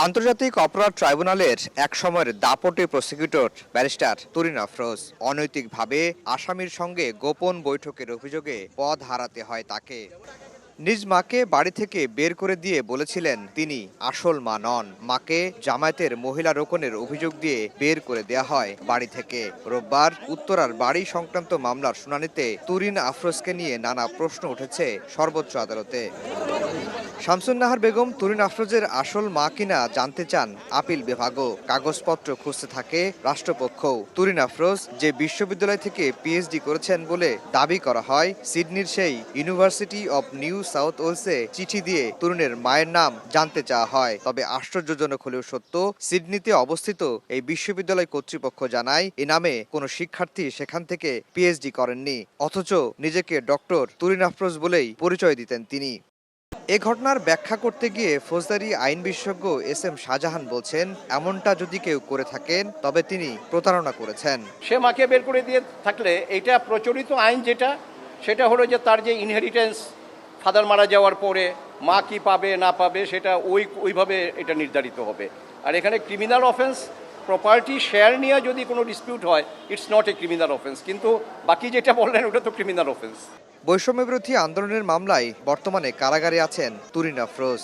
আন্তর্জাতিক অপরাধ ট্রাইব্যুনালের এক সময়ের দাপটে প্রসিকিউটর ব্যারিস্টার তুরিন আফরোজ অনৈতিকভাবে আসামির সঙ্গে গোপন বৈঠকের অভিযোগে পদ হারাতে হয় তাকে। নিজ মাকে বাড়ি থেকে বের করে দিয়ে বলেছিলেন তিনি আসল মা নন। মাকে জামায়াতের মহিলা রোকনের অভিযোগ দিয়ে বের করে দেয়া হয় বাড়ি থেকে। রোববার উত্তরার বাড়ি সংক্রান্ত মামলার শুনানিতে তুরিন আফরোজকে নিয়ে নানা প্রশ্ন উঠেছে সর্বোচ্চ আদালতে। শামসুন নাহার বেগম তুরিন আফরোজের আসল মা কিনা জানতে চান আপিল বিভাগও। কাগজপত্র খুঁজতে থাকে রাষ্ট্রপক্ষও। তুরিন আফরোজ যে বিশ্ববিদ্যালয় থেকে পিএইচডি করেছেন বলে দাবি করা হয়, সিডনির সেই ইউনিভার্সিটি অব নিউ সাউথ ওয়েলসে চিঠি দিয়ে তরুণের মায়ের নাম জানতে চাওয়া হয়। তবে আশ্চর্যজনক হলেও সত্য, সিডনিতে অবস্থিত এই বিশ্ববিদ্যালয় কর্তৃপক্ষ জানায় এ নামে কোনো শিক্ষার্থী সেখান থেকে পিএইচডি করেননি, অথচ নিজেকে ডক্টর তুরিন আফরোজ বলেই পরিচয় দিতেন তিনি। এ ঘটনার ব্যাখ্যা করতে গিয়ে ফৌজদারি আইন বিশেষজ্ঞ এস এম শাহজাহান বলছেন, এমনটা যদি কেউ করে থাকেন তবে তিনি প্রতারণা করেছেন। সে মাকে বের করে দিয়ে থাকলে এটা প্রচলিত আইন সেটা হলো যে তার যে ইনহেরিটেন্স ফাদার মারা যাওয়ার পরে মা কি পাবে না পাবে সেটা ওইভাবে এটা নির্ধারিত হবে। আর এখানে ক্রিমিনাল অফেন্স প্রপার্টি শেয়ার নিয়ে যদি কোনো ডিসপিউট হয়, it's not a criminal offence, কিন্তু বাকি যেটা বললেন ওটা তো ক্রিমিনাল অফেন্স। বৈষম্য বিরোধী আন্দোলনের মামলায় বর্তমানে কারাগারে আছেন তুরিন আফরোজ।